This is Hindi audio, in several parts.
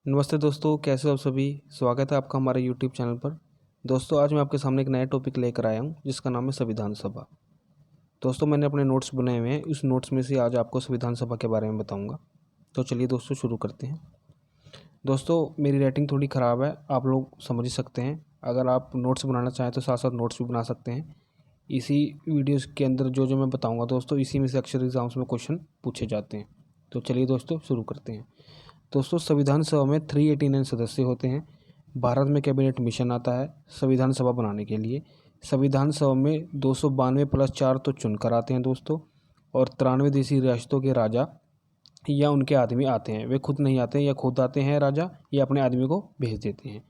नमस्ते दोस्तों, कैसे हो आप सभी। स्वागत है आपका हमारे YouTube चैनल पर। दोस्तों, आज मैं आपके सामने एक नया टॉपिक लेकर आया हूं जिसका नाम है संविधान सभा। दोस्तों, मैंने अपने नोट्स बनाए हुए हैं। उस नोट्स में से आज आपको संविधान सभा के बारे में बताऊंगा। तो चलिए दोस्तों, शुरू करते हैं। दोस्तों, मेरी राइटिंग थोड़ी ख़राब है, आप लोग समझ ही सकते हैं। अगर आप नोट्स बनाना चाहें तो साथ साथ नोट्स भी बना सकते हैं। इसी वीडियोज़ के अंदर जो जो मैं बताऊँगा दोस्तों, इसी में से अक्सर एग्ज़ाम्स में क्वेश्चन पूछे जाते हैं। तो चलिए दोस्तों, शुरू करते हैं। दोस्तों, संविधान सभा में 389 सदस्य होते हैं। भारत में कैबिनेट मिशन आता है संविधान सभा बनाने के लिए। संविधान सभा में 292 प्लस 4 तो चुनकर आते हैं दोस्तों, और 93 देशी रियासतों के राजा या उनके आदमी आते हैं। वे खुद नहीं आते हैं, या खुद आते हैं राजा, या अपने आदमी को भेज देते हैं।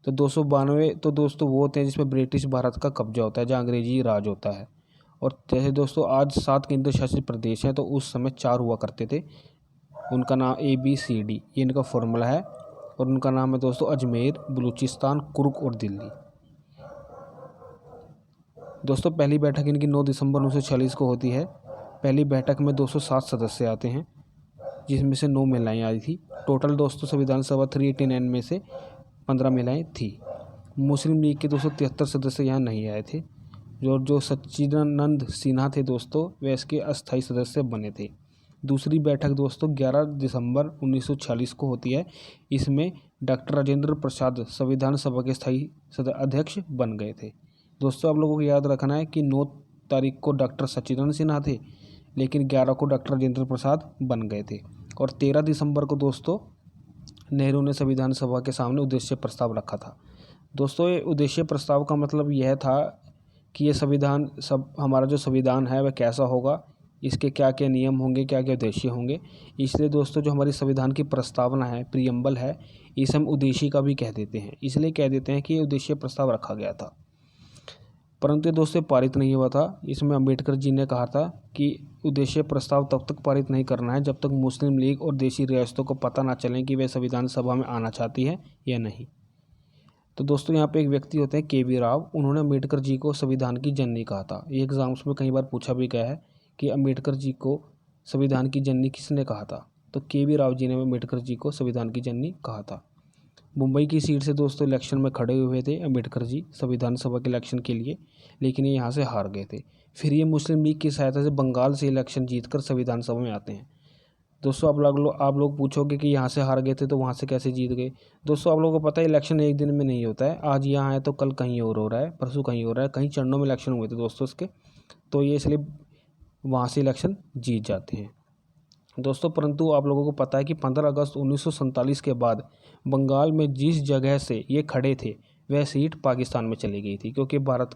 तो 292 तो दोस्तों वो होते हैं जिसमें ब्रिटिश भारत का कब्जा होता है, जहाँ अंग्रेजी राज होता है। और जैसे दोस्तों आज 7 केंद्र शासित प्रदेश हैं, तो उस समय 4 हुआ करते थे। उनका नाम ABCD ये इनका फॉर्मूला है। और उनका नाम है दोस्तों अजमेर, बलूचिस्तान, कुर्ग और दिल्ली। दोस्तों, पहली बैठक इनकी 9 दिसंबर 1946 को होती है। पहली बैठक में 207 सदस्य आते हैं, जिसमें से 9 महिलाएं आई थी। टोटल दोस्तों संविधान सभा 389 में से 15 महिलाएं थी। मुस्लिम लीग के 273 सदस्य यहाँ नहीं आए थे। जो सच्चिदानंद सिन्हा थे दोस्तों, वे इसके अस्थायी सदस्य बने थे। दूसरी बैठक दोस्तों 11 दिसंबर 1946 को होती है। इसमें डॉक्टर राजेंद्र प्रसाद संविधान सभा के स्थायी अध्यक्ष बन गए थे। दोस्तों, आप लोगों को याद रखना है कि 9 तारीख को डॉक्टर सच्चिदानंद सिन्हा थे, लेकिन 11 को डॉक्टर राजेंद्र प्रसाद बन गए थे। और 13 दिसंबर को दोस्तों नेहरू ने संविधान सभा के सामने उद्देश्य प्रस्ताव रखा था। दोस्तों, ये उद्देश्य प्रस्ताव का मतलब यह था कि ये संविधान हमारा जो संविधान है वह कैसा होगा, इसके क्या क्या नियम होंगे, क्या क्या उद्देश्य होंगे। इसलिए दोस्तों जो हमारी संविधान की प्रस्तावना है, प्रियम्बल है, इसे हम उद्देश्य का भी कह देते हैं। इसलिए कह देते हैं कि ये उद्देश्य प्रस्ताव रखा गया था, परंतु दोस्तों पारित नहीं हुआ था। इसमें अम्बेडकर जी ने कहा था कि उद्देश्य प्रस्ताव तब तक पारित नहीं करना है जब तक मुस्लिम लीग और देशी रियासतों को पता ना चले कि वे संविधान सभा में आना चाहती है या नहीं। तो दोस्तों यहाँ पे एक व्यक्ति होते हैं KV राव। उन्होंने अम्बेडकर जी को संविधान की जननी कहा था। ये एग्जाम्स में कई बार पूछा भी गया है कि अम्बेडकर जी को संविधान की जननी किसने कहा था। तो KV राव जी ने अम्बेडकर जी को संविधान की जननी कहा था। मुंबई की सीट से दोस्तों इलेक्शन में खड़े हुए थे अम्बेडकर जी संविधान सभा के इलेक्शन के लिए, लेकिन ये यहाँ से हार गए थे। फिर ये मुस्लिम लीग की सहायता से बंगाल से इलेक्शन जीतकर संविधान सभा में आते हैं। दोस्तों आप लोग पूछोगे कि यहाँ से हार गए थे तो वहाँ से कैसे जीत गए। दोस्तों, आप लोगों को पता है इलेक्शन एक दिन में नहीं होता है। आज यहाँ है तो कल कहीं और हो रहा है, परसों कहीं हो रहा है, कहीं चरणों में इलेक्शन हुए थे दोस्तों इसके। तो ये इसलिए वहाँ से इलेक्शन जीत जाते हैं दोस्तों। परंतु आप लोगों को पता है कि 15 अगस्त 1947 के बाद बंगाल में जिस जगह से ये खड़े थे वह सीट पाकिस्तान में चली गई थी, क्योंकि भारत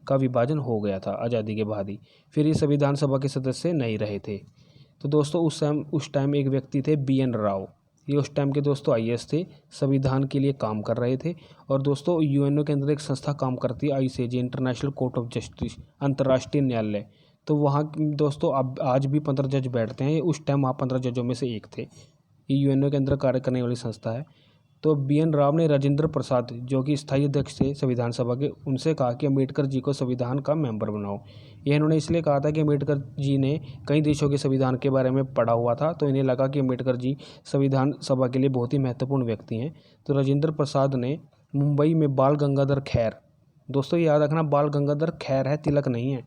का विभाजन हो गया था आज़ादी के बाद ही। फिर ये संविधान सभा के सदस्य नहीं रहे थे। तो दोस्तों उस टाइम एक व्यक्ति थे BN राव। ये उस टाइम के दोस्तों IAS थे, संविधान के लिए काम कर रहे थे। और दोस्तों UNO के अंदर एक संस्था काम करती है ICJ, international court of justice, अंतर्राष्ट्रीय न्यायालय। तो वहाँ दोस्तों अब आज भी 15 जज बैठते हैं। उस टाइम वहाँ 15 जजों में से एक थे। ये UNO के अंदर कार्य करने वाली संस्था है। तो BN राव ने राजेंद्र प्रसाद, जो कि स्थायी अध्यक्ष थे संविधान सभा के, उनसे कहा कि अम्बेडकर जी को संविधान का मेंबर बनाओ। यह इन्होंने इसलिए कहा था कि अम्बेडकर जी ने कई देशों के संविधान के बारे में पढ़ा हुआ था, तो इन्हें लगा कि अम्बेडकर जी संविधान सभा के लिए बहुत ही महत्वपूर्ण व्यक्ति हैं। तो राजेंद्र प्रसाद ने मुंबई में बाल गंगाधर खैर, दोस्तों याद रखना बाल गंगाधर खैर है, तिलक नहीं है,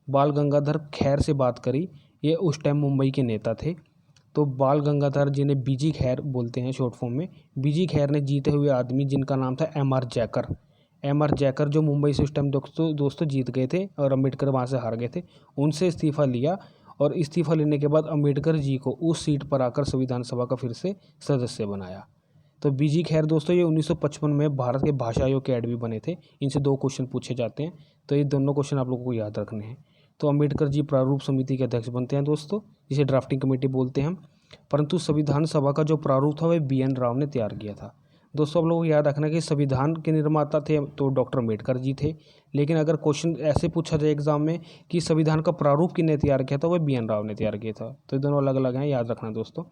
बाल गंगाधर खैर से बात करी। ये उस टाइम मुंबई के नेता थे। तो बाल गंगाधर जी ने BG खैर बोलते हैं शॉर्ट फॉर्म में। BG खैर ने जीते हुए आदमी जिनका नाम था MR जैकर, जो मुंबई से उस टाइम दोस्तों जीत गए थे और अम्बेडकर वहाँ से हार गए थे, उनसे इस्तीफ़ा लिया। और इस्तीफ़ा लेने के बाद अम्बेडकर जी को उस सीट पर आकर संविधान सभा का फिर से सदस्य बनाया। तो BG खैर दोस्तों ये 1955 में भारत के भाषा आयोग के एडवी बने थे। इनसे 2 क्वेश्चन पूछे जाते हैं, तो ये दोनों क्वेश्चन आप लोगों को याद रखने हैं। तो अम्बेडकर जी प्रारूप समिति के अध्यक्ष बनते हैं दोस्तों, जिसे ड्राफ्टिंग कमेटी बोलते हैं हम। परंतु संविधान सभा का जो प्रारूप था वह BN राव ने तैयार किया था। दोस्तों, आप लोगों को याद रखना कि संविधान के निर्माता थे तो डॉक्टर अम्बेडकर जी थे, लेकिन अगर क्वेश्चन ऐसे पूछा जाए एग्जाम में कि संविधान का प्रारूप किसने तैयार किया था, वह BN राव ने तैयार किया था। तो ये दोनों अलग अलग हैं, याद रखना दोस्तों।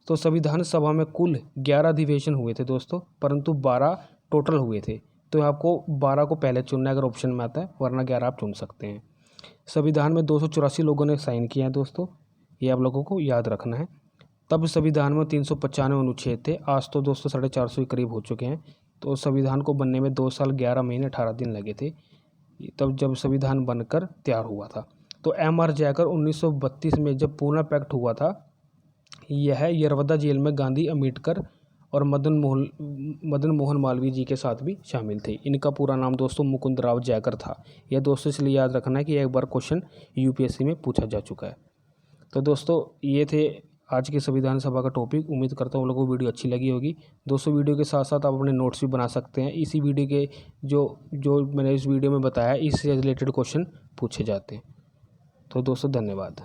तो संविधान सभा में कुल 11 अधिवेशन हुए थे दोस्तों, परंतु 12 टोटल हुए थे। तो आपको 12 को पहले चुनना है अगर ऑप्शन में आता है, वरना 11 आप चुन सकते हैं। संविधान में 284 लोगों ने साइन किया है दोस्तों, ये आप लोगों को याद रखना है। तब संविधान में 395 अनुच्छेद थे। आज तो दोस्तों 450 के करीब हो चुके हैं। तो संविधान को बनने में 2 साल 11 महीने 18 दिन लगे थे, तब जब संविधान बनकर तैयार हुआ था। तो एम.आर. जयकर 1932 में जब पूना पैक्ट हुआ था, यह यरवदा जेल में गांधी, अम्बेडकर और मदन मोहन मालवीय जी के साथ भी शामिल थे। इनका पूरा नाम दोस्तों मुकुंदराव जयकर था। यह दोस्तों इसलिए याद रखना है कि एक बार क्वेश्चन यूपीएससी में पूछा जा चुका है। तो दोस्तों ये थे आज की संविधान सभा का टॉपिक। उम्मीद करता हूँ लोगों को वीडियो अच्छी लगी होगी। दोस्तों वीडियो के साथ साथ आप अपने नोट्स भी बना सकते हैं। इसी वीडियो के जो मैंने इस वीडियो में बताया, इससे रिलेटेड क्वेश्चन पूछे जाते हैं। तो दोस्तों धन्यवाद।